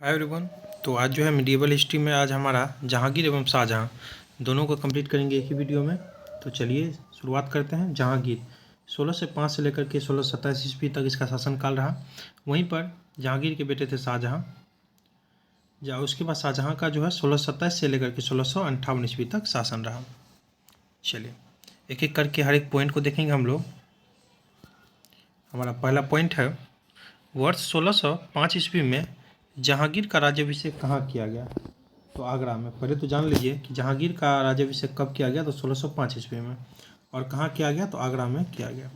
Hi everyone. तो आज जो है मिडिएवल हिस्ट्री में आज हमारा जहांगीर एवं शाहजहां दोनों को कंप्लीट करेंगे एक ही वीडियो में। तो चलिए शुरुआत करते हैं। जहांगीर 1605 से लेकर के 1627 ईस्वी तक इसका शासनकाल रहा। वहीं पर जहांगीर के बेटे थे शाहजहां। उसके बाद शाहजहां का जो है 1627 से लेकर के 1658 ईस्वी तक शासन रहा। चलिए एक एक करके हर एक पॉइंट को देखेंगे हम लोग। हमारा पहला पॉइंट है, वर्ष 1605 ईस्वी में जहांगीर का राज्याभिषेक कहाँ किया गया? तो आगरा में। पहले तो जान लीजिए कि जहांगीर का राज्याभिषेक कब किया गया, तो 1605 ईस्वी में। और कहाँ किया गया, तो आगरा में किया गया।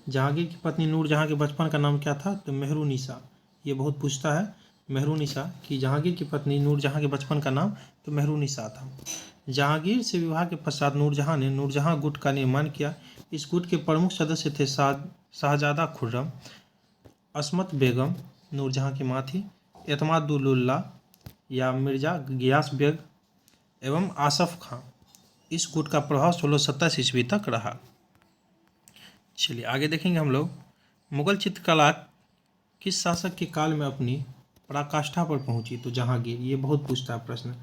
जहांगीर की पत्नी नूरजहां के बचपन का नाम क्या था? तो मेहरुनिसा। ये बहुत पूछता है मेहरुनिसा कि जहांगीर की पत्नी नूरजहां के बचपन का नाम, तो मेहरुनिसा था। जहांगीर से विवाह के पश्चात नूरजहां ने नूरजहां गुट का निर्माण किया। इस गुट के प्रमुख सदस्य थे शाहजादा खुर्रम, अस्मत बेगम नूरजहां की माँ थी, एतमादुल्ला या मिर्जा गियास बेग एवं आसफ खां। इस गुट का प्रभाव 1627 ईस्वी तक रहा। चलिए आगे देखेंगे हम लोग। मुगल चित्रकला किस शासक के काल में अपनी पराकाष्ठा पर पहुंची? तो जहांगीर। ये बहुत पूछता है प्रश्न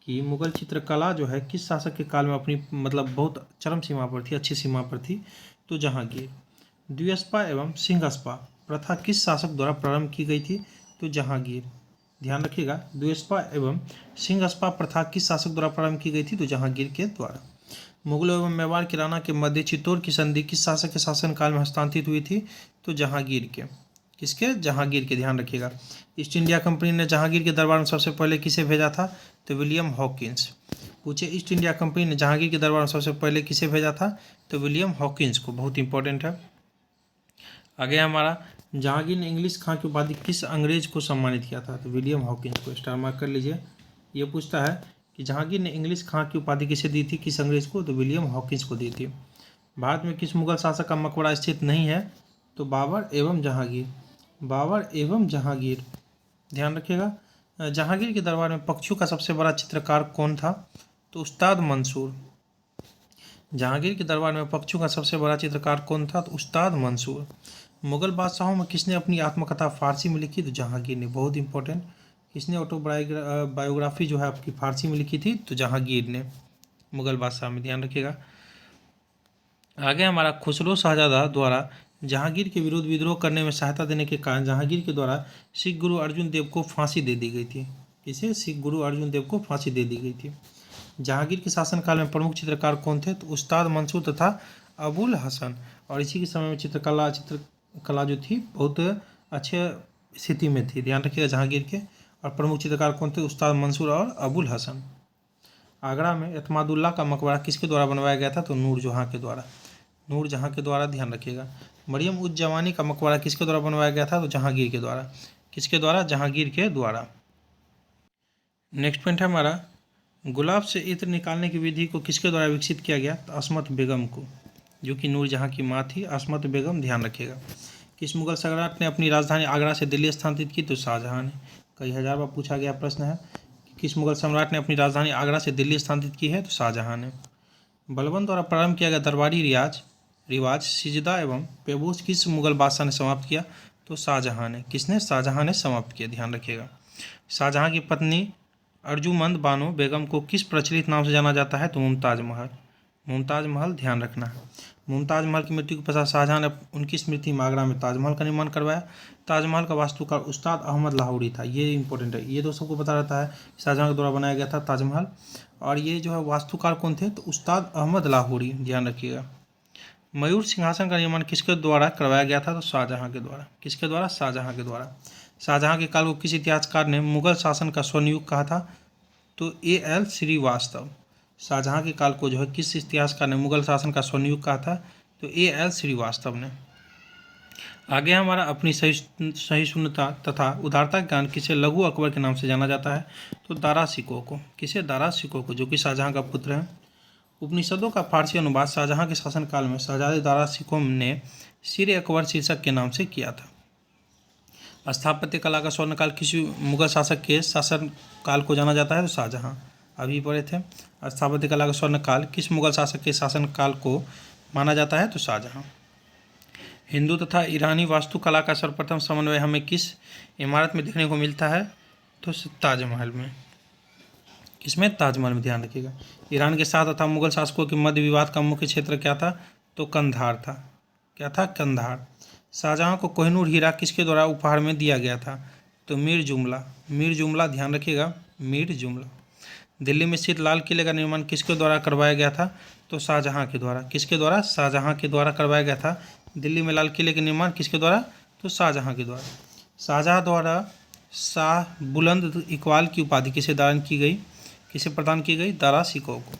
कि मुगल चित्रकला जो है किस शासक के काल में अपनी बहुत चरम सीमा पर थी, अच्छी सीमा पर थी? तो जहांगीर। द्विस्पा एवं सिंहस्पा प्रथा किस शासक द्वारा प्रारंभ की गई थी? तो जहांगीर। ध्यान रखिएगा, द्विस्पा एवं सिंहस्पा प्रथा किस शासक द्वारा प्रारंभ की गई थी? तो जहांगीर के द्वारा। मुगलों एवं मेवाड़ की राणा के मध्य चित्तौड़ की संधि किस शासक के शासनकाल में हस्तांतरित हुई थी? तो जहांगीर के। किसके? जहांगीर के। ध्यान रखिएगा। ईस्ट इंडिया कंपनी ने जहांगीर के दरबार में सबसे पहले किसे भेजा था? तो विलियम हॉकिंस। पूछे ईस्ट इंडिया कंपनी ने जहांगीर के दरबार में सबसे पहले किसे भेजा था? तो विलियम हॉकिंस को। बहुत इंपॉर्टेंट है। आगे हमारा, जहांगीर ने इंग्लिश खां की उपाधि किस अंग्रेज को सम्मानित किया था? तो विलियम हॉकिंस को। स्टार मार्क कर लीजिए। ये पूछता है कि जहांगीर ने इंग्लिश खां की उपाधि किसे दी थी, किस अंग्रेज को? तो विलियम हॉकिंस को दी थी। भारत में किस मुगल शासक का मकबरा स्थित नहीं है? तो बाबर एवं जहांगीर। बाबर एवं जहांगीर। ध्यान रखिएगा। जहांगीर के दरबार में पक्षियों का सबसे बड़ा चित्रकार कौन था? तो उस्ताद मंसूर। जहांगीर के दरबार में पक्षियों का सबसे बड़ा चित्रकार कौन था? तो उस्ताद मंसूर। मुगल बादशाहों में किसने अपनी आत्मकथा फारसी में लिखी? तो जहांगीर ने। बहुत इंपॉर्टेंट। किसने ऑटोबायोग्राफी जो है आपकी फारसी में लिखी थी? तो जहांगीर ने। मुगल बादशाह में। ध्यान रखिएगा। आगे हमारा, खुसरो शाहजहां द्वारा जहांगीर के विरुद्ध विद्रोह करने में सहायता देने के कारण जहांगीर के द्वारा सिख गुरु अर्जुन देव को फांसी दे दी गई थी। किसे? सिख गुरु अर्जुन देव को फांसी दे दी गई थी। जहांगीर के शासनकाल में प्रमुख चित्रकार कौन थे? तो उस्ताद मंसूर तथा अबुल हसन। और इसी के समय में चित्रकला जो थी बहुत अच्छे स्थिति में थी। ध्यान रखिएगा जहांगीर के। और प्रमुख चित्रकार कौन थे? उस्ताद मंसूर और अबुल हसन। आगरा में एतमादुल्ला का मकबरा किसके द्वारा बनवाया गया था? तो नूरजहां के द्वारा। नूरजहां के द्वारा। ध्यान रखिएगा। मरियम उज जमानी का मकबरा किसके द्वारा बनवाया गया था? तो जहांगीर के द्वारा। किसके द्वारा? जहांगीर के द्वारा। नेक्स्ट पॉइंट है हमारा, गुलाब से इत्र निकालने की विधि को किसके द्वारा विकसित किया गया? तो अस्मत बेगम को, जो कि नूरजहां की माँ थी, अस्मत बेगम। ध्यान रखिएगा। किस मुगल सम्राट ने अपनी राजधानी आगरा से दिल्ली स्थानांतरित की? तो शाहजहां ने। कई हजार बार पूछा गया प्रश्न है कि किस मुगल सम्राट ने अपनी राजधानी आगरा से दिल्ली स्थानांतरित की है? तो शाहजहां ने। बलबन द्वारा प्रारंभ किया गया दरबारी रिवाज सिजदा एवं पेबोस किस मुगल बादशाह ने समाप्त किया? तो शाहजहां ने। किसने? शाहजहां ने समाप्त किया। ध्यान रखिएगा। शाहजहां की पत्नी अर्जुमंद बानो बेगम को किस प्रचलित नाम से जाना जाता है? तो मुमताज महल। मुमताज महल। ध्यान रखना है। मुमताज महल की मृत्यु के पश्चात शाहजहां ने उनकी स्मृति में आगरा में ताजमहल का निर्माण करवाया। ताजमहल का वास्तुकार उस्ताद अहमद लाहौरी था। ये इंपॉर्टेंट है। ये तो सबको पता रहता है शाहजहां के द्वारा बनाया गया था ताजमहल। और ये जो है वास्तुकार कौन थे? तो उस्ताद अहमद लाहौरी। ध्यान रखिएगा। मयूर सिंहासन का निर्माण किसके द्वारा करवाया गया था? तो शाहजहां के द्वारा। किसके द्वारा? शाहजहां के द्वारा। शाहजहां के काल को किस इतिहासकार ने मुगल शासन का स्वर्णयुग कहा था? तो A.L. श्रीवास्तव। शाहजहां के काल को जो है किस इतिहासकार ने मुगल शासन का स्वर्णयुग कहा था? तो A.L. श्रीवास्तव ने। आगे हमारा, अपनी सहिष्णुता तथा उदारता के कारण किसे लघु अकबर के नाम से जाना जाता है? तो दारा शिकोह को। किसे? दारा शिकोह को, जो कि शाहजहां का पुत्र है। उपनिषदों का फारसी अनुवाद शाहजहां के शासनकाल में शहजादे दारा शिकोह ने सिर अकबर शीर्षक के नाम से किया था। स्थापत्य कला का स्वर्णकाल किस मुगल शासक के शासन काल को जाना जाता है? तो शाहजहां। अभी पढ़े थे। स्थापत्य कला का स्वर्णकाल किस मुगल शासक के शासनकाल को माना जाता है? तो शाहजहां। हिंदू तथा ईरानी वास्तुकला का सर्वप्रथम समन्वय हमें किस इमारत में देखने को मिलता है? तो ताजमहल में। किसमें? ताजमहल में, ध्यान रखिएगा। ईरान के साथ तथा मुगल शासकों के मध्य विवाद का मुख्य क्षेत्र क्या था? तो कंधार था। क्या था? कंधार। शाहजहां को कोहिनूर हीरा किसके द्वारा उपहार में दिया गया था? तो मीर जुमला। मीर जुमला, ध्यान रखिएगा, मीर जुमला। दिल्ली में स्थित लाल किले का निर्माण किसके द्वारा करवाया गया था? तो शाहजहां के द्वारा। किसके द्वारा? शाहजहां के द्वारा करवाया गया था। दिल्ली में लाल किले का निर्माण किसके द्वारा? तो शाहजहां के द्वारा। शाहजहां द्वारा शाह बुलंद इकबाल की उपाधि किसे दान की गई? किसे प्रदान की गई? दारा सिकोह को।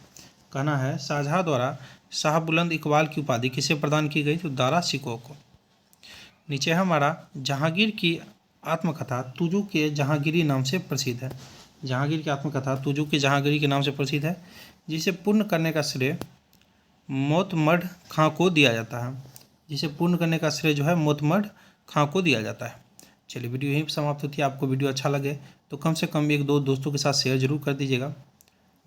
कहना है शाहजहां द्वारा शाह बुलंद इकबाल की उपाधि किसे प्रदान की गई? तो दारा सिकोह को। नीचे हमारा जहांगीर की आत्मकथा तुजू के जहांगीरी नाम से प्रसिद्ध है। जहांगीर की आत्मकथा तुजू के जहांगीरी के नाम से प्रसिद्ध है, जिसे पूर्ण करने का श्रेय मोतमद खां को दिया जाता है। जिसे पूर्ण करने का श्रेय जो है मोतमद खां को दिया जाता है। चलिए, वीडियो यहीं पर समाप्त होती है। आपको वीडियो अच्छा लगे तो कम से कम 1-2 दोस्तों के साथ शेयर जरूर कर दीजिएगा।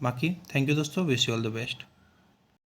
बाकी थैंक यू दोस्तों, wish you all the best.